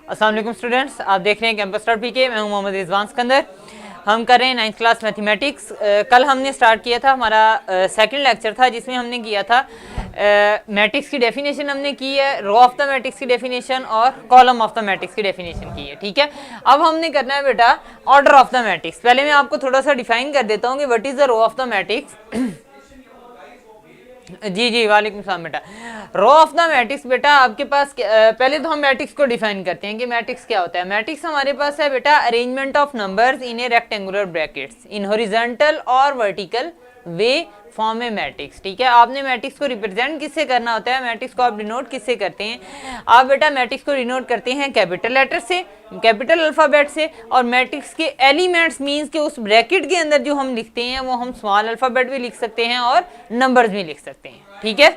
अस्सलाम वालेकुम स्टूडेंट्स, आप देख रहे हैं कैंपस स्टार्ट पीके। मैं हूं मोहम्मद रिजवान सिकंदर। हम कर रहे हैं 9th क्लास मैथमेटिक्स। कल हमने स्टार्ट किया था, हमारा सेकंड लेक्चर था जिसमें हमने किया था मैट्रिक्स की डेफिनेशन हमने की है, रो ऑफ द मैट्रिक्स की डेफिनेशन और कॉलम ऑफ द मैट्रिक्स की डेफिनेशन की है। ठीक है, अब हमने करना है बेटा ऑर्डर ऑफ द मैट्रिक्स। पहले मैं आपको थोड़ा सा डिफाइन कर देता हूँ कि what is the row of the matrix. जी वालेकुम सलाम बेटा। रो ऑफ द मैट्रिक्स बेटा आपके पास पहले तो हम मैट्रिक्स को डिफाइन करते हैं कि मैट्रिक्स क्या होता है। मैट्रिक्स हमारे पास है बेटा arrangement of numbers in A rectangular brackets in horizontal और वर्टिकल वे फॉर्म ए मैट्रिक्स। ठीक है, आपने मैट्रिक्स को रिप्रेजेंट किससे करना होता है, मैट्रिक्स को आप डिनोट किससे करते हैं? आप बेटा मैट्रिक्स को डिनोट करते हैं कैपिटल लेटर से, कैपिटल अल्फाबेट से, और मैट्रिक्स के एलिमेंट्स मींस के उस ब्रैकेट के अंदर जो हम लिखते हैं वो हम स्मॉल अल्फाबेट भी लिख सकते हैं और नंबर्स भी लिख सकते हैं। ठीक है,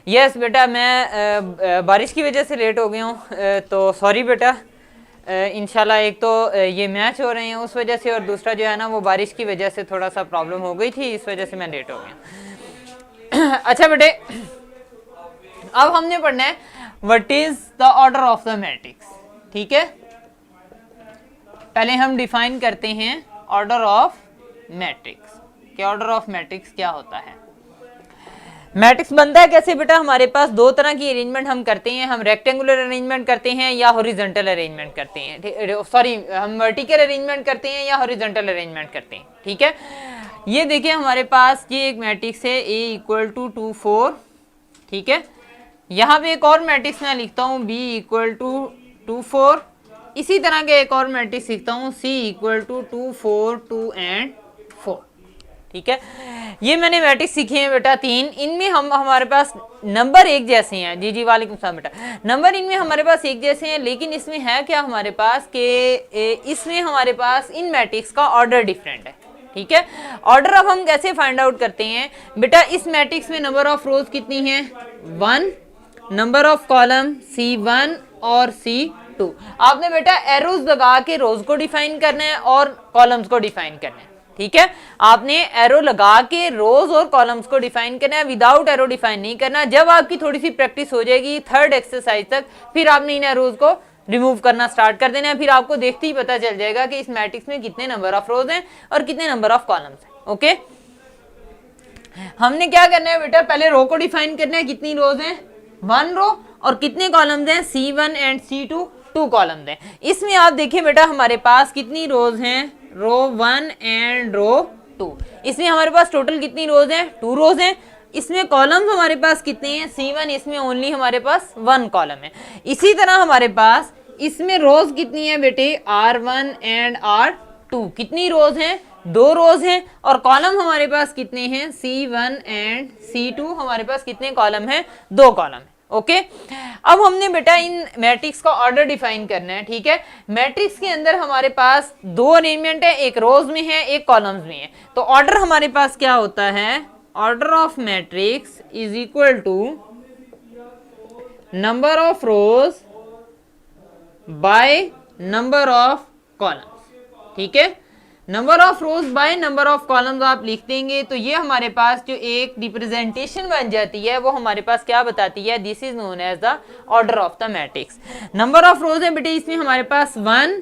यस बेटा मैं बारिश की वजह से लेट हो गया हूँ, तो सॉरी बेटा। इंशाल्लाह एक तो ये मैच हो रहे हैं उस वजह से, और दूसरा जो है ना वो बारिश की वजह से थोड़ा सा प्रॉब्लम हो गई थी, इस वजह से मैं लेट हो गया। अच्छा बेटे, अब हमने पढ़ना है what is the order of the matrix. ठीक है, पहले हम डिफाइन करते हैं ऑर्डर ऑफ मैट्रिक्स कि ऑर्डर ऑफ मैट्रिक्स क्या होता है। मैट्रिक्स बनता है कैसे बेटा? हमारे पास दो तरह की अरेंजमेंट हम करते हैं, हम रेक्टेंगुलर अरेंजमेंट करते हैं या हॉरिजॉन्टल अरेंजमेंट करते हैं। सॉरी, हम वर्टिकल अरेंजमेंट करते हैं या हॉरिजॉन्टल अरेंजमेंट करते हैं। ठीक है, ये देखिए हमारे पास ये एक मैट्रिक्स है A इक्वल टू 2 4। ठीक है, यहाँ पे एक और मैट्रिक्स मैं लिखता हूँ B इक्वल टू 2 4। इसी तरह के एक और मैट्रिक्स लिखता हूँ C इक्वल टू 2 4 2 एंड 4। ठीक है, ये मैंने मैट्रिक्स सीखे हैं बेटा 3। इनमें हमारे पास नंबर एक जैसे हैं। जी वालेकुम सलाम बेटा। नंबर इनमें हमारे पास एक जैसे हैं, लेकिन इसमें है क्या हमारे पास कि इसमें हमारे पास इन मैट्रिक्स का ऑर्डर डिफरेंट है। ठीक है, ऑर्डर अब हम कैसे फाइंड आउट करते हैं बेटा? इस मैट्रिक्स में नंबर ऑफ रोज कितनी है? 1। नंबर ऑफ कॉलम C1 और C2। आपने बेटा एरोज लगा के रोज को डिफाइन करना है और कॉलम्स को डिफाइन करना है। ठीक है, आपने एरो लगा के रोज और कॉलम्स को डिफाइन करना है, विदाउट एरो डिफाइन नहीं करना। जब आपकी थोड़ी सी प्रैक्टिस हो जाएगी थर्ड एक्सरसाइज तक, फिर आपने इन एरोज को रिमूव करना स्टार्ट कर देना है। फिर आपको देखते ही पता चल जाएगा कि इस मैट्रिक्स में कितने नंबर ऑफ रोज हैं और कितने नंबर ऑफ कॉलम्स हैं। ओके, हमने क्या करना है बेटा? पहले रो को डिफाइन करना है, कितनी रोज हैं? 1 रो, और कितने कॉलम्स हैं? C1 एंड C2 2 कॉलम्स हैं। इसमें आप देखिए बेटा हमारे पास कितनी रोज हैं? रो 1 एंड रो 2। इसमें हमारे पास टोटल कितनी रोज हैं? 2 रोज हैं। इसमें कॉलम्स हमारे पास कितने हैं? C1, इसमें ओनली हमारे पास 1 कॉलम है। इसी तरह हमारे पास इसमें रोज कितनी है बेटे? R1 and R2। कितनी रोज हैं? 2 रोज हैं। और कॉलम हमारे पास कितने हैं? C1 and C2। हमारे पास कितने कॉलम हैं? 2 कॉलम है। ओके, अब हमने बेटा इन मैट्रिक्स का ऑर्डर डिफाइन करना है। ठीक है, मैट्रिक्स के अंदर हमारे पास 2 अरेंजमेंट है, एक रोज में है एक कॉलम्स में है। तो ऑर्डर हमारे पास क्या होता है? Order of matrix is equal to number of rows by number of columns. ठीक है, number of rows by number of columns आप लिख देंगे तो ये हमारे पास जो एक रिप्रेजेंटेशन बन जाती है वो हमारे पास क्या बताती है? This is known as the order of the matrix. Number of rows है बेटे इसमें हमारे पास 1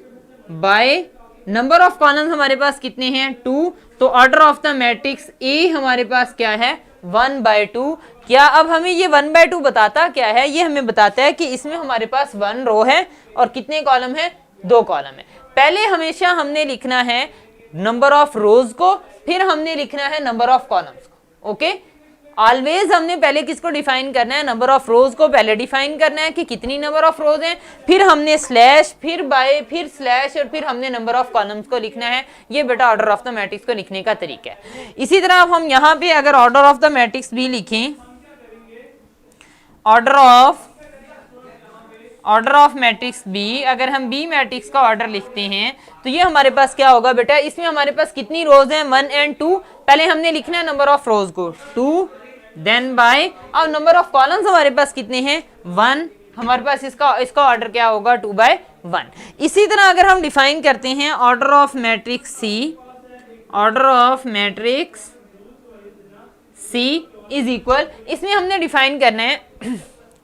बाय नंबर ऑफ कॉलम्स हमारे पास कितने हैं? 2। तो order of the matrix A हमारे पास क्या है? 1/2। क्या अब हमें ये 1/2 बताता क्या है? ये हमें बताता है कि इसमें हमारे पास 1 रो है और कितने कॉलम है? 2 कॉलम है। पहले हमेशा हमने लिखना है नंबर ऑफ रोज को, फिर हमने लिखना है नंबर ऑफ कॉलम्स को। ओके, ऑलवेज हमने पहले किसको डिफाइन करना है? नंबर ऑफ रोज को पहले डिफाइन करना है कि कितनी नंबर ऑफ रोज हैं, फिर हमने स्लैश, फिर बाय, फिर स्लैश, और फिर हमने नंबर ऑफ कॉलम्स को लिखना है। ये बेटा ऑर्डर ऑफ द मैट्रिक्स को लिखने का तरीका है। इसी तरह अब हम यहाँ पे अगर ऑर्डर ऑफ द मैट्रिक्स भी लिखें, ऑर्डर ऑफ मैट्रिक्स बी, अगर हम बी मैट्रिक्स का ऑर्डर लिखते हैं तो ये हमारे पास क्या होगा बेटा? इसमें हमारे पास कितनी रोज हैं? 1 एंड 2। पहले हमने लिखना है नंबर ऑफ रोज को 2, देन बाय, अब नंबर ऑफ कॉलम्स हमारे पास कितने हैं? 1। हमारे पास इसका ऑर्डर क्या होगा? 2/1। इसी तरह अगर हम डिफाइन करते हैं order of matrix C, order of matrix C is equal, इसमें हमने डिफाइन करना है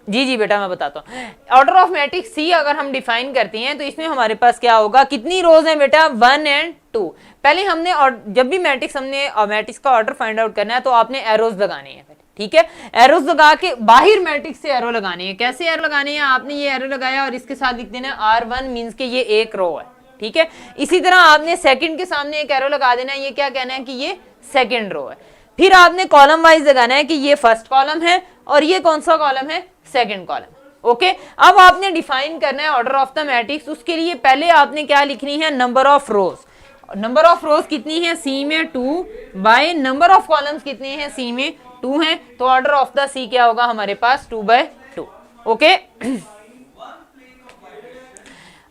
जी जी बेटा मैं बताता हूँ। ऑर्डर ऑफ मैट्रिक्स सी अगर हम डिफाइन करते हैं तो इसमें हमारे पास क्या होगा, कितनी रोज हैं बेटा, 1 और 2। पहले हमने, और जब भी मैट्रिक्स हमने मैट्रिक्स का ऑर्डर फाइंड आउट करना है तो आपने एरोज लगाने हैं, ठीक है। एरोज लगा के बाहर मैट्रिक्स से एरो लगाने हैं। कैसे एरो लगाने हैं, आपने ये एरो लगाया और इसके साथ लिख देना R1 मींस के ये एक रो है, ठीक है। इसी तरह आपने सेकंड के सामने एक एरो लगा देना है, ये क्या कहना है कि ये सेकंड रो है। फिर आपने कॉलम वाइज लगाना है कि ये फर्स्ट कॉलम है और ये कौन सा कॉलम है, सेकंड कॉलम। ओके, अब आपने डिफाइन करना है ऑर्डर ऑफ द मैट्रिक्स। उसके लिए पहले आपने क्या लिखनी है, number of rose. Number of रोज कितनी है, सी में 2 बाय नंबर ऑफ कॉलम्स कितने हैं, सी में 2 हैं, तो ऑर्डर ऑफ द सी क्या होगा हमारे पास, 2/2। ओके,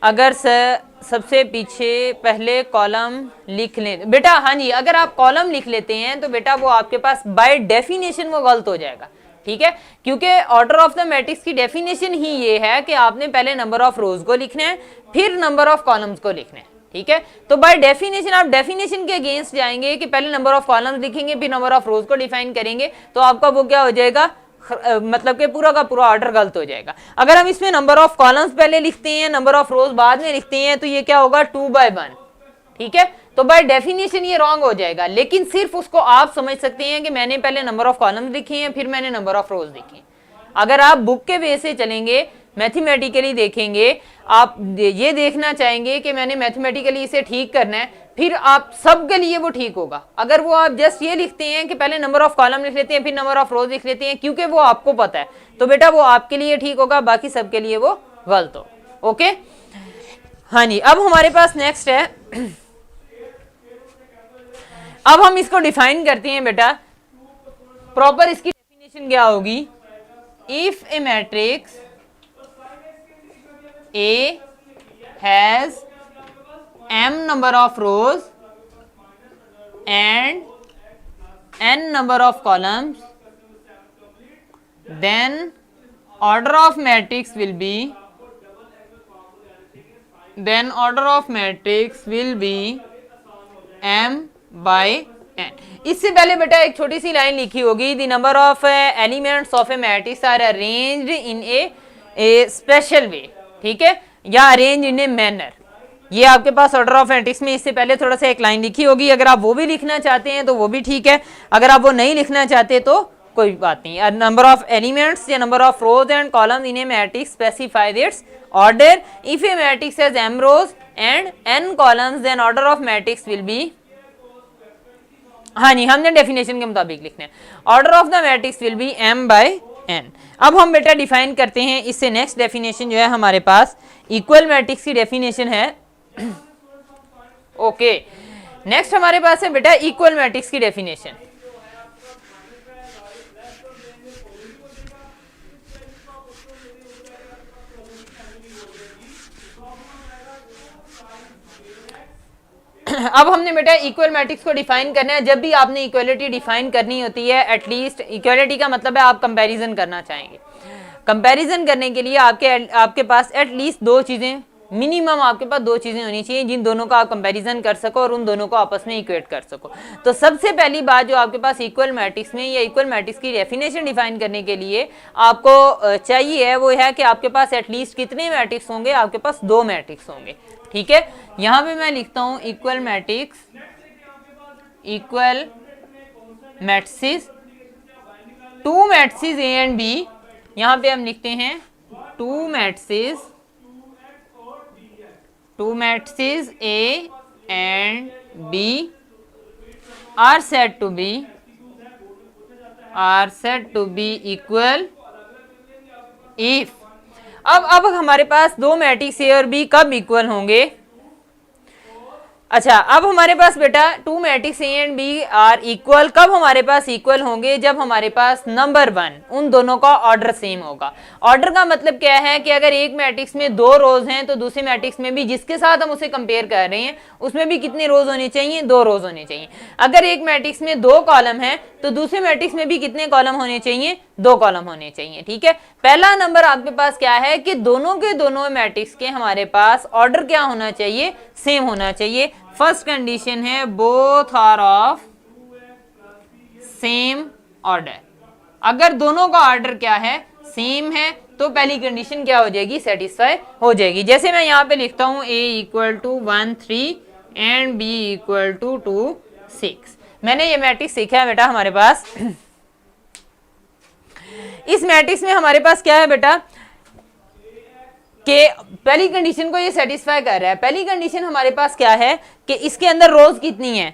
अगर सबसे पीछे पहले कॉलम लिख लें बेटा, हाँ जी, अगर आप कॉलम लिख लेते हैं तो बेटा वो आपके पास बाय डेफिनेशन वो गलत हो जाएगा, ठीक है। क्योंकि ऑर्डर ऑफ द मैट्रिक्स की डेफिनेशन ही ये है कि आपने पहले नंबर ऑफ रोज को लिखना है फिर नंबर ऑफ कॉलम्स को लिखना है, ठीक है। तो बाय डेफिनेशन आप डेफिनेशन के अगेंस्ट जाएंगे कि पहले नंबर ऑफ कॉलम्स लिखेंगे फिर नंबर ऑफ रोज को डिफाइन करेंगे, तो आपका वो क्या हो जाएगा, मतलब कि पूरा का पूरा ऑर्डर गलत हो जाएगा। अगर हम इसमें नंबर ऑफ कॉलम्स पहले लिखते हैं, नंबर ऑफ रोज बाद में लिखते हैं, तो ये क्या होगा, 2/1, ठीक है। तो बाय डेफिनेशन ये रॉन्ग हो जाएगा, लेकिन सिर्फ उसको आप समझ सकते हैं कि मैंने पहले नंबर ऑफ कॉलम्स लिखे हैं फिर मैंने नंबर ऑफ रोज लिखे। अगर आप बुक के वे से चलेंगे, मैथमेटिकली देखेंगे, आप ये देखना चाहेंगे कि मैंने मैथमेटिकली इसे ठीक करना है, फिर आप सबके लिए वो ठीक होगा। अगर वो आप जस्ट ये लिखते हैं कि पहले नंबर ऑफ कॉलम लिख लेते हैं फिर नंबर ऑफ रोज लिख लेते हैं क्योंकि वो आपको पता है, तो बेटा वो आपके लिए ठीक होगा, बाकी सबके लिए वो गलत हो। ओके, हाँ जी, अब हमारे पास नेक्स्ट है, अब हम इसको डिफाइन करते हैं बेटा। प्रॉपर इसकी डेफिनेशन क्या होगी, if a matrix A has m number of rows and n number of columns, then order of matrix will be m/n। इससे पहले बेटा एक छोटी सी लाइन लिखी होगी, the number of elements of a matrix are arranged in a special way, ठीक है, या अरेंज इन ए मैनर। ये आपके पास ऑर्डर ऑफ मैट्रिक्स में इससे पहले थोड़ा सा एक लाइन लिखी होगी, अगर आप वो भी लिखना चाहते हैं तो वो भी ठीक है, अगर आप वो नहीं लिखना चाहते तो कोई बात नहीं। नंबर ऑफ एलिमेंट्स या number of rows and column in a matrix specifies its order. If a matrix has m rows and n columns then order of matrix will be, हाँ जी, हमने डेफिनेशन के मुताबिक लिखना है, order of the matrix will be m/n। अब हम बेटा डिफाइन करते हैं इससे नेक्स्ट डेफिनेशन जो है हमारे पास इक्वल मैट्रिक्स की डेफिनेशन है। ओके, नेक्स्ट हमारे पास है बेटा इक्वल मैट्रिक्स की डेफिनेशन। अब हमने बेटा इक्वल मैट्रिक्स को डिफाइन करना है। जब भी आपने इक्वलिटी डिफाइन करनी होती है, एटलीस्ट इक्वलिटी का मतलब है आप कंपैरिजन करना चाहेंगे। कंपैरिजन करने के लिए आपके पास एटलीस्ट दो चीजें, मिनिमम आपके पास दो चीजें होनी चाहिए जिन दोनों का आप कंपैरिजन कर सको और उन दोनों को आपस में इक्वेट कर सको। तो सबसे पहली बात जो आपके पास इक्वल मैट्रिक्स में या इक्वल मैट्रिक्स की डेफिनेशन डिफाइन करने के लिए आपको चाहिए वो है कि आपके पास एटलीस्ट कितने मैट्रिक्स होंगे, आपके पास दो मैट्रिक्स होंगे, ठीक है। यहां पे मैं लिखता हूं equal matrix, equal matrix, two matrix A and B. यहां पे हम लिखते हैं two matrix A and B are said to be equal if। अब हमारे पास दो मैट्रिक्स A और B कब इक्वल होंगे? अच्छा, अब हमारे पास बेटा two matrix A and B are equal कब हमारे पास इक्वल होंगे? जब हमारे पास नंबर 1 उन दोनों का ऑर्डर सेम होगा। ऑर्डर का मतलब क्या है कि अगर एक मैट्रिक्स में दो रोज हैं तो दूसरे मैट्रिक्स में भी जिसके साथ हम उसे कंपेयर कर रहे हैं उसमें भी कितने रोज होने चाहिए? दो रोज होने चाहिए। अगर एक मैट्रिक्स में दो कॉलम है तो दूसरे मैट्रिक्स में भी कितने कॉलम होने चाहिए? दो कॉलम होने चाहिए, ठीक है। पहला नंबर आपके पास क्या है कि दोनों के दोनों मैट्रिक्स के हमारे पास ऑर्डर क्या होना चाहिए? सेम होना चाहिए। फर्स्ट कंडीशन है both are of same order. अगर दोनों का ऑर्डर क्या है? सेम है, तो पहली कंडीशन क्या हो जाएगी, सेटिस्फाई हो जाएगी। जैसे मैं यहाँ पे लिखता हूँ a equal to 1 3 and b equal to 2 6। मैंने ये मैट्रिक्स सीखा है बेटा हमारे पास। इस मैट्रिक्स में हमारे पास क्या है बेटा कि पहली कंडीशन को ये सेटिस्फाई कर रहा है। पहली कंडीशन हमारे पास क्या है कि इसके अंदर रोज कितनी है,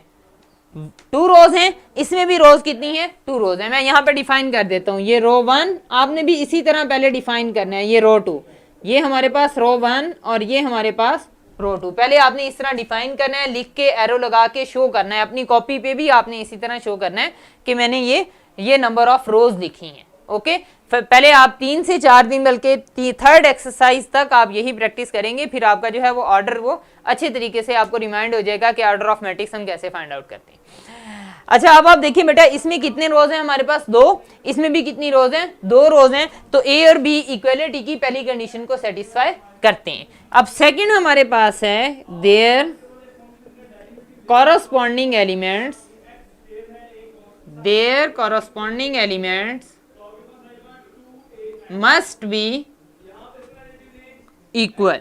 2 रोज हैं, इसमें भी रोज कितनी है, 2 रोज है। मैं यहाँ पे डिफाइन कर देता हूँ, ये रो 1 आपने भी इसी तरह पहले डिफाइन करना है, ये रो 2, ये हमारे पास रो 1 और ये हमारे पास रो 2। पहले आपने इस तरह डिफाइन करना है, लिख के एरो लगा के शो करना है, अपनी कॉपी पे भी आपने इसी तरह शो करना है कि मैंने ये नंबर ऑफ रोज लिखी हैं। ओके, पहले आप 3 से 4 दिन बल्कि थर्ड एक्सरसाइज तक आप यही प्रैक्टिस करेंगे, फिर आपका जो है वो ऑर्डर वो अच्छे तरीके से आपको रिमाइंड हो जाएगा कि ऑर्डर ऑफ मैट्रिक्स हम कैसे फाइंड आउट करते हैं। अच्छा, अब आप देखिए बेटा इसमें कितने रोज हैं हमारे पास, 2, इसमें भी कितनी रोज हैं, 2 रोज हैं। तो ए और बी इक्वलिटी की पहली कंडीशन को सेटिस्फाई करते हैं। अब सेकंड हमारे पास है there corresponding elements must be equal.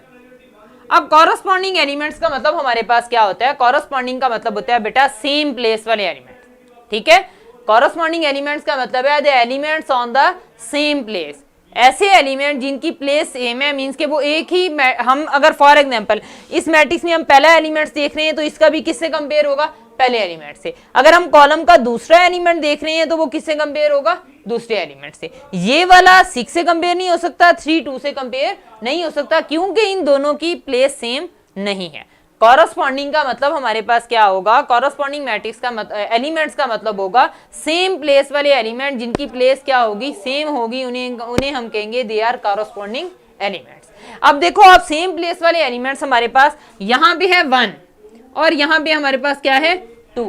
अब कॉरस्पॉन्डिंग एलिमेंट्स का मतलब हमारे पास क्या होता है, कॉरस्पॉन्डिंग का मतलब होता है बेटा सेम प्लेस वाले एलिमेंट्स। ठीक है, कॉरस्पॉन्डिंग एलिमेंट्स का मतलब है the elements on the same place, ऐसे एलिमेंट जिनकी प्लेस सेम है, मींस के वो एक ही, हम अगर फॉर एग्जांपल इस मैट्रिक्स में हम पहला एलिमेंट्स देख रहे हैं तो इसका भी किससे कंपेयर होगा, पहले एलिमेंट से। अगर हम कॉलम का दूसरा एलिमेंट देख रहे हैं तो वो किससे कंपेयर होगा, दूसरे एलिमेंट से। ये वाला 6 से कंपेयर नहीं हो सकता, 3 2 से कंपेयर नहीं हो सकता, क्योंकि इन दोनों की प्लेस सेम नहीं है। कॉरस्पॉन्डिंग का मतलब हमारे पास क्या होगा, कॉरस्पॉन्डिंग मैट्रिक्स का एलिमेंट्स का मतलब होगा सेम प्लेस वाले एलिमेंट जिनकी प्लेस क्या होगी, सेम होगी, उन्हें हम कहेंगे दे आर कॉरस्पॉन्डिंग एलिमेंट्स। अब देखो आप सेम प्लेस वाले एलिमेंट्स हमारे पास यहाँ पे है 1 और यहाँ पे हमारे पास क्या है 2।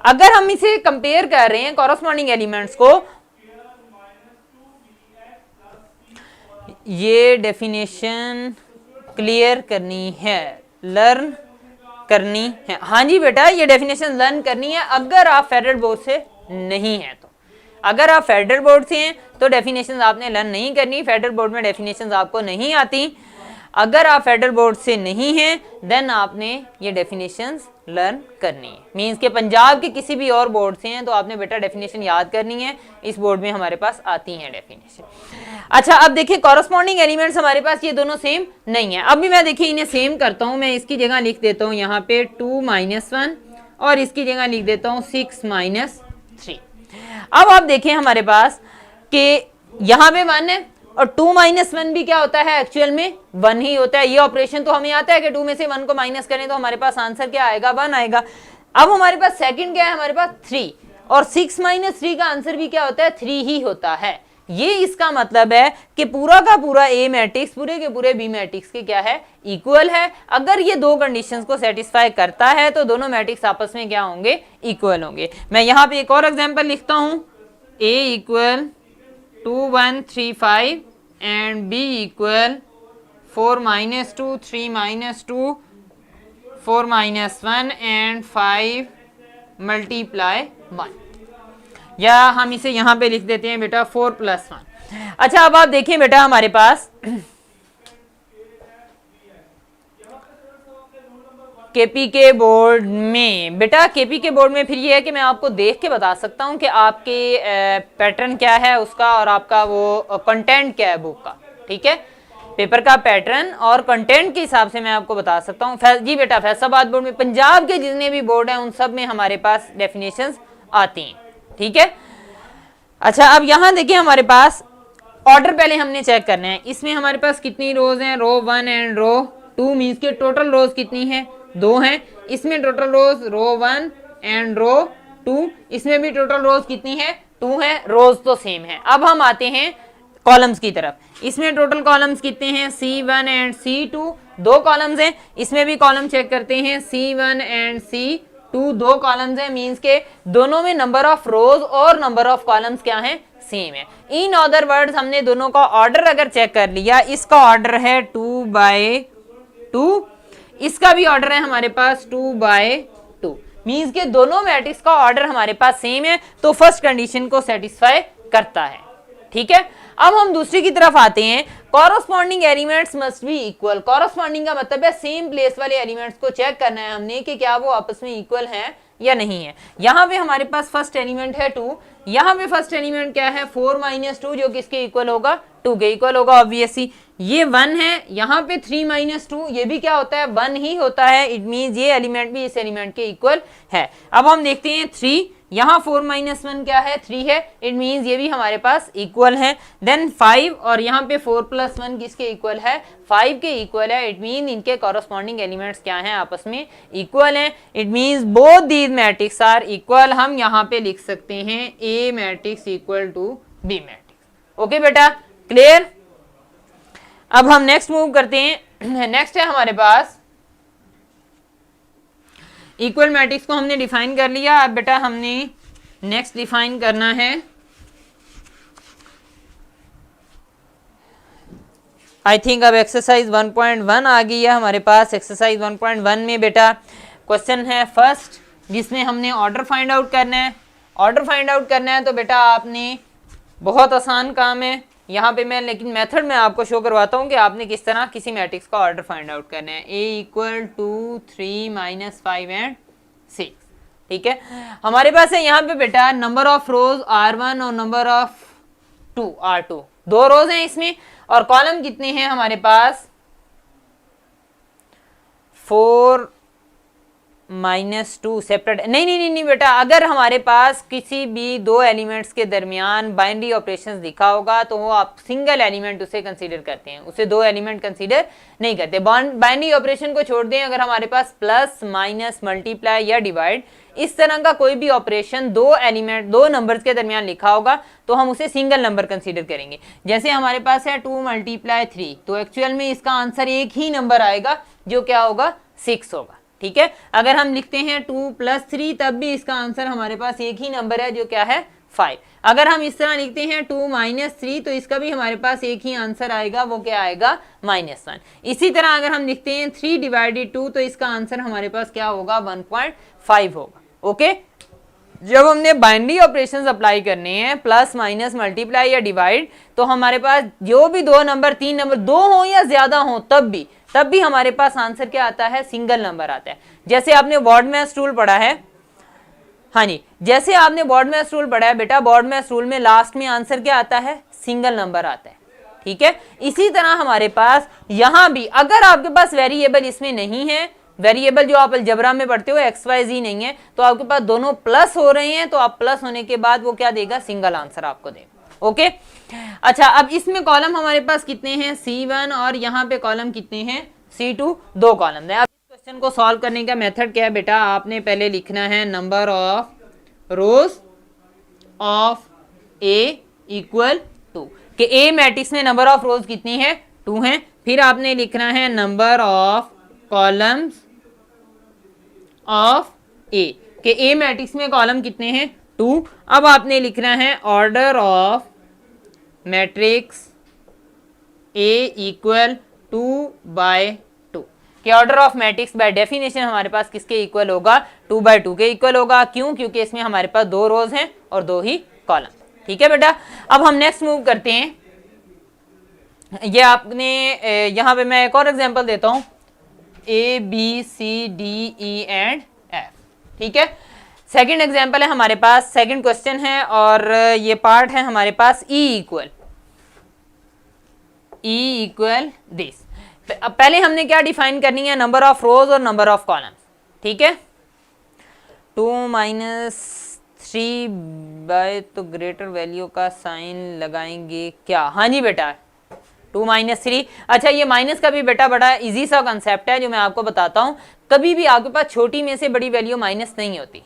अगर हम इसे कंपेयर कर रहे हैं कॉरस्पॉन्डिंग एलिमेंट्स को, ये डेफिनेशन क्लियर करनी है, लर्न करनी है। हाँ जी बेटा, ये डेफिनेशन लर्न करनी है अगर आप फेडरल बोर्ड से नहीं है तो। अगर आप फेडरल बोर्ड से हैं तो डेफिनेशंस आपने लर्न नहीं करनी, फेडरल बोर्ड में डेफिनेशंस आपको नहीं आती। अगर आप फेडरल बोर्ड से नहीं हैं देन आपने ये डेफिनेशंस लर्न करनी है। मींस के पंजाब के किसी भी और बोर्ड से हैं तो आपने बेटा डेफिनेशन याद करनी है, इस बोर्ड में हमारे पास आती हैं डेफिनेशन। अच्छा, अब देखिए कॉरस्पॉन्डिंग एलिमेंट्स हमारे पास ये दोनों सेम नहीं है। अब भी मैं देखिए इन्हें सेम करता हूँ, मैं इसकी जगह लिख देता हूँ यहाँ पे 2 - 1 और इसकी जगह लिख देता हूँ 6 - 3। अब आप देखें हमारे पास कि यहाँ पे 1 है और 2 - 1 भी क्या होता है, एक्चुअल में 1 ही होता है। ये ऑपरेशन तो हमें आता है कि 2 में से 1 को माइनस करें तो हमारे पास आंसर क्या आएगा, 1 आएगा। अब हमारे पास सेकंड क्या है, हमारे पास 3 और 6 - 3 का आंसर भी क्या होता है, 3 ही होता है। ये इसका मतलब है कि पूरा का पूरा ए मैट्रिक्स पूरे के पूरे बी मैट्रिक्स के क्या है, इक्वल है। अगर ये 2 कंडीशंस को सेटिस्फाई करता है तो दोनों मैट्रिक्स आपस में क्या होंगे, इक्वल होंगे। मैं यहाँ पे एक और एग्जांपल लिखता हूँ, ए equal 2 1 3 5 and b equal 4 - 2 3 - 2 4 - 1 and 5 multiply 1, या हम इसे यहाँ पे लिख देते हैं बेटा 4 + 1। अच्छा, अब आप देखिए बेटा हमारे पास केपी के बोर्ड में, बेटा केपी के बोर्ड में फिर ये है कि मैं आपको देख के बता सकता हूँ कि आपके पैटर्न क्या है उसका और आपका वो कंटेंट क्या है बुक का। ठीक है, पेपर का पैटर्न और कंटेंट के हिसाब से मैं आपको बता सकता हूँ। जी बेटा, फैसलाबाद बोर्ड में, पंजाब के जितने भी बोर्ड हैं उन सब में हमारे पास डेफिनेशंस आती हैं। ठीक है, अच्छा अब यहाँ देखिए हमारे पास ऑर्डर पहले हमने चेक करना है। इसमें हमारे पास कितनी रोज हैं, रो 1 एंड रो 2, मीन्स के टोटल रोज कितनी है, 2 हैं। इसमें टोटल रोज रो 1 एंड रो 2, इसमें भी टोटल रोज कितनी है, 2 है, रोज तो सेम है। अब हम आते हैं कॉलम्स की तरफ। इसमें टोटल कॉलम्स कितने हैं, C1 एंड C2, 2 कॉलम्स हैं। इसमें भी कॉलम चेक करते हैं, C1 एंड C2, 2 कॉलम्स हैं, मींस के दोनों में नंबर ऑफ रोज और नंबर ऑफ कॉलम्स क्या हैं, सेम है। इन अदर वर्ड्स हमने दोनों का ऑर्डर अगर चेक कर लिया, इसका ऑर्डर है 2/2, इसका भी ऑर्डर है हमारे पास 2/2, मींस के दोनों मैट्रिक्स का ऑर्डर हमारे पास सेम है, तो फर्स्ट कंडीशन को सेटिस्फाई करता है। ठीक है, अब हम दूसरी की तरफ आते हैं। Corresponding elements must be equal. Corresponding का मतलब है सेम प्लेस वाले एलिमेंट्स को चेक करना है हमने कि क्या वो आपस में इक्वल हैं या नहीं है। यहाँ पे हमारे पास फर्स्ट एलिमेंट है 2, यहाँ पे फर्स्ट एलिमेंट क्या है 4 - 2, जो किसके इक्वल होगा 2 के इक्वल होगा ऑब्वियसली। ये 1 है, यहाँ पे 3 - 2, ये भी क्या होता है 1 ही होता है। इट मींस ये एलिमेंट भी इस एलिमेंट के इक्वल है। अब हम देखते हैं 3, यहाँ 4 - 1 क्या है 3 है, इट मींस ये भी हमारे पास इक्वल है। देन 5 और यहाँ पे 4 + 1 किसके इक्वल है 5 के इक्वल है। इट मीन इनके कॉरस्पॉन्डिंग एलिमेंट्स क्या हैं आपस में इक्वल हैं। It means both these matrix are equal. हम यहाँ पे लिख सकते हैं A matrix equal to B matrix. Okay बेटा, क्लियर। अब हम नेक्स्ट मूव करते हैं। नेक्स्ट है हमारे पास इक्वल मैट्रिक्स को हमने डिफाइन कर लिया। अब बेटा हमने नेक्स्ट डिफाइन करना है आई थिंक अब एक्सरसाइज 1.1 आ गई है हमारे पास। एक्सरसाइज 1.1 में बेटा क्वेश्चन है फर्स्ट, जिसमें हमने ऑर्डर फाइंड आउट करना है। ऑर्डर फाइंड आउट करना है तो बेटा आपने, बहुत आसान काम है यहाँ पे मैं, लेकिन मेथड में आपको शो करवाता हूँ कि आपने किस तरह किसी मैट्रिक्स का ऑर्डर फाइंड आउट करना है। a = 2 3 - 5 and 6। ठीक है, हमारे पास है यहाँ पे बेटा नंबर ऑफ रोज R1 और नंबर ऑफ R2, 2 रोज हैं इसमें, और कॉलम कितने हैं हमारे पास 4 - 2 सेपरेट। नहीं बेटा, अगर हमारे पास किसी भी 2 एलिमेंट्स के दरमियान बाइनरी ऑपरेशंस लिखा होगा तो वो आप सिंगल एलिमेंट उसे कंसीडर करते हैं, उसे 2 एलिमेंट कंसीडर नहीं करते। बाइनरी ऑपरेशन को छोड़ दें, अगर हमारे पास प्लस माइनस मल्टीप्लाई या डिवाइड इस तरह का कोई भी ऑपरेशन 2 एलिमेंट 2 नंबर्स के दरमियान लिखा होगा तो हम उसे सिंगल नंबर कंसीडर करेंगे। जैसे हमारे पास है 2 × 3, तो एक्चुअल में इसका आंसर एक ही नंबर आएगा जो क्या होगा 6 होगा। ठीक है, अगर हम लिखते हैं 2 + 3 तब भी इसका आंसर हमारे पास एक ही नंबर है जो क्या है 5। अगर हम इस तरह लिखते हैं 2 - 3 तो इसका भी हमारे पास एक ही आंसर आएगा, वो क्या आएगा -1। इसी तरह अगर हम लिखते हैं 3/2 तो इसका आंसर हमारे पास क्या होगा 1.5 होगा। ओके, जब हमने बाइनरी ऑपरेशंस अप्लाई करने हैं प्लस माइनस मल्टीप्लाई या डिवाइड, तो हमारे पास जो भी 2 नंबर 3 नंबर 2 हो या ज्यादा हो तब भी हमारे पास आंसर क्या आता है सिंगल नंबर आता है। जैसे आपने BODMAS रूल पढ़ा है, हाँ जी, जैसे आपने BODMAS रूल पढ़ा है बेटा, BODMAS रूल में लास्ट में आंसर क्या आता है सिंगल नंबर आता है। ठीक है, इसी तरह हमारे पास यहां भी अगर आपके पास वेरिएबल इसमें नहीं है, वेरिएबल जो आप अलजबरा में पढ़ते हो XYZ नहीं है, तो आपके पास दोनों प्लस हो रहे हैं, तो आप प्लस होने के बाद वो क्या देगा सिंगल आंसर आपको देगा। ओके, अच्छा, अब इसमें कॉलम हमारे पास कितने हैं C1 और यहाँ पे कॉलम कितने हैं C2, 2 कॉलम है। अब इस क्वेश्चन को सॉल्व करने का मेथड क्या है बेटा, आपने पहले लिखना है number of rose of A = 2 कि A मैट्रिक्स में नंबर ऑफ रोज कितनी है 2 हैं। फिर आपने लिखना है number of columns of A कि A मैट्रिक्स में कॉलम कितने हैं 2। अब आपने लिखना है ऑर्डर ऑफ मैट्रिक्स A = 2/2 कि order of matrix by definition हमारे पास किसके इक्वल होगा 2/2 के इक्वल होगा। क्यों? क्योंकि इसमें हमारे पास 2 रोज हैं और 2 ही कॉलम। ठीक है बेटा, अब हम नेक्स्ट मूव करते हैं। ये आपने यहाँ पे मैं एक और एग्जांपल देता हूँ A B C D E and F। ठीक है, सेकंड एग्जांपल है हमारे पास, सेकंड क्वेश्चन है और ये पार्ट है हमारे पास E = दिस। अब पहले हमने क्या डिफाइन करनी है नंबर ऑफ रोज और नंबर ऑफ कॉलम्स। ठीक है, 2 - 3 तो ग्रेटर वैल्यू का साइन लगाएंगे क्या? हाँ जी बेटा, 2 - 3। अच्छा, ये माइनस का भी बेटा बड़ा इजी सा कंसेप्ट है जो मैं आपको बताता हूँ। कभी भी आपके पास छोटी में से बड़ी वैल्यू माइनस नहीं होती।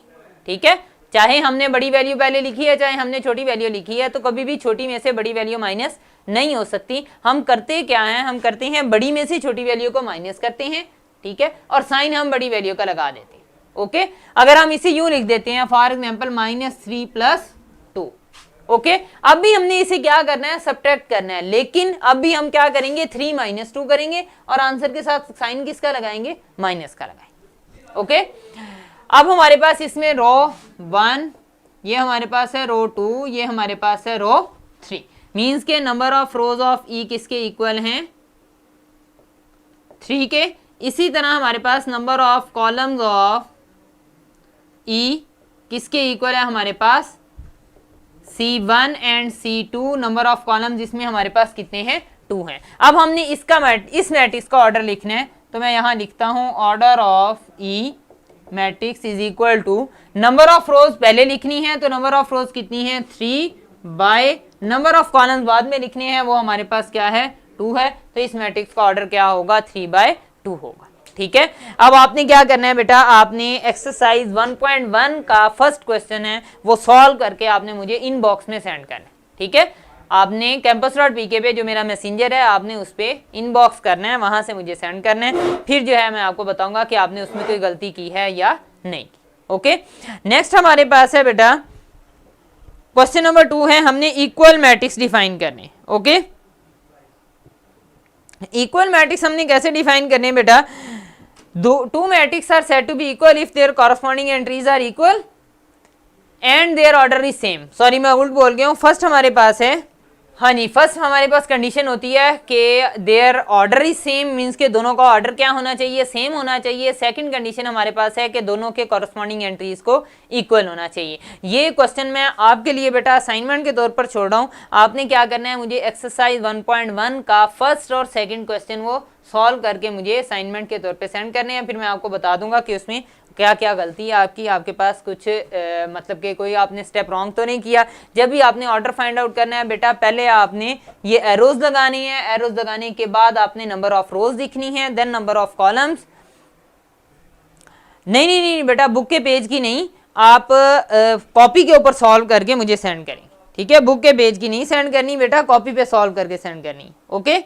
ठीक है, चाहे हमने बड़ी वैल्यू पहले लिखी है चाहे हमने छोटी वैल्यू लिखी है, तो कभी भी छोटी में से बड़ी वैल्यू माइनस नहीं हो सकती। हम करते क्या हैं, हम करते हैं बड़ी में से छोटी वैल्यू को माइनस करते हैं। ठीक है, और साइन हम बड़ी वैल्यू का लगा देते हैं। ओके, अगर हम इसे यूं लिख देते हैं फॉर एग्जाम्पल -3 + 2। ओके, अब भी हमने इसे क्या करना है सब्ट्रैक्ट करना है, लेकिन अब भी हम क्या करेंगे 3 - 2 करेंगे और आंसर के साथ साइन किसका लगाएंगे माइनस का लगाएंगे। ओके, अब हमारे पास इसमें रो 1, ये हमारे पास है रो 2, ये हमारे पास है रो 3। मीन्स के नंबर ऑफ रोज ऑफ ई किसके इक्वल हैं 3 के। इसी तरह हमारे पास नंबर ऑफ कॉलम्स ऑफ ई किसके इक्वल है हमारे पास C1 and C2, number of column जिसमें हमारे पास कितने हैं 2 हैं। अब हमने इस मैट्रिक्स का ऑर्डर लिखना है, तो मैं यहां लिखता हूं order of E matrix is equal to number of rows पहले लिखनी है, तो नंबर ऑफ रोज कितनी है 3 बाय नंबर ऑफ कॉलम्स बाद में लिखने हैं, वो हमारे पास क्या है 2 है। तो इस मैट्रिक्स का ऑर्डर क्या होगा 3/2 होगा। ठीक है, अब आपने क्या करना है बेटा, आपने एक्सरसाइज 1.1 का फर्स्ट क्वेश्चन है वो सॉल्व करके आपने मुझे इनबॉक्स में सेंड करना है। ठीक है, आपने campus.pk पे जो मेरा मैसेंजर है आपने उस पे इनबॉक्स करना है, वहां से मुझे सेंड करना है, फिर जो है मैं आपको बताऊंगा कि आपने उसमें कोई गलती की है या नहीं। ओके, नेक्स्ट हमारे पास है बेटा क्वेश्चन नंबर 2 है, हमने इक्वल मैट्रिक्स डिफाइन करने। ओके, इक्वल मैट्रिक्स हमने कैसे डिफाइन करने बेटा, two matrices are said to be equal if their corresponding entries are equal and their order is same। Sorry मैं उल्ट बोल गया हूँ, फर्स्ट हमारे पास है, हाँ जी, फर्स्ट हमारे पास कंडीशन होती है कि their order is same, means के दोनों का ऑर्डर क्या होना चाहिए सेम होना चाहिए। सेकंड कंडीशन हमारे पास है कि दोनों के कॉरस्पॉन्डिंग एंट्रीज को इक्वल होना चाहिए। ये क्वेश्चन मैं आपके लिए बेटा असाइनमेंट के तौर पर छोड़ रहा हूँ, आपने क्या करना है मुझे एक्सरसाइज 1.1 का फर्स्ट और सेकंड क्वेश्चन वो सॉल्व करके मुझे असाइनमेंट के तौर पे सेंड करने हैं, फिर मैं आपको बता दूंगा कि उसमें क्या क्या गलती है आपकी, आपके पास कुछ मतलब कि कोई आपने स्टेप रॉन्ग तो नहीं किया। जब भी आपने ऑर्डर फाइंड आउट करना है बेटा, पहले आपने ये एरोज लगानी है, एरोज लगाने के बाद आपने नंबर ऑफ रोज लिखनी है, देन नंबर ऑफ कॉलम्स। नहीं नहीं नहीं बेटा, बुक के पेज की नहीं, आप कॉपी के ऊपर सॉल्व करके मुझे सेंड करें। ठीक है, बुक के पेज की नहीं सेंड करनी बेटा, कॉपी पे सॉल्व करके सेंड करनी। ओके,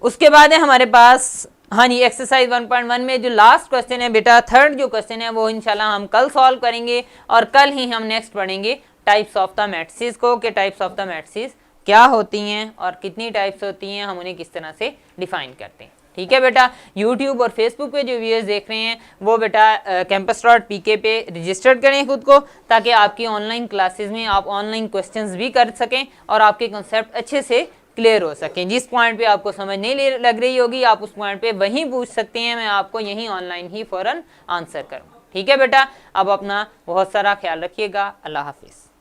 उसके बाद है हमारे पास, हाँ जी, एक्सरसाइज 1.1 में जो लास्ट क्वेश्चन है बेटा, थर्ड जो क्वेश्चन है वो इंशाल्लाह हम कल सॉल्व करेंगे, और कल ही हम नेक्स्ट पढ़ेंगे टाइप्स ऑफ द मैट्रिसेस को, कि टाइप्स ऑफ द मैट्रिसेस क्या होती हैं और कितनी टाइप्स होती हैं, हम उन्हें किस तरह से डिफाइन करते हैं। ठीक है बेटा, यूट्यूब और फेसबुक पे जो व्यूअर्स देख रहे हैं वो बेटा campus.pk पे रजिस्टर्ड करें खुद को, ताकि आपकी ऑनलाइन क्लासेस में आप ऑनलाइन क्वेश्चंस भी कर सकें और आपके कंसेप्ट अच्छे से क्लियर हो सकें। जिस पॉइंट पे आपको समझ नहीं लग रही होगी आप उस पॉइंट पे वहीं पूछ सकते हैं, मैं आपको यहीं ऑनलाइन ही फौरन आंसर करूँगा। ठीक है बेटा, अब अपना बहुत सारा ख्याल रखिएगा। अल्लाह हाफिज़।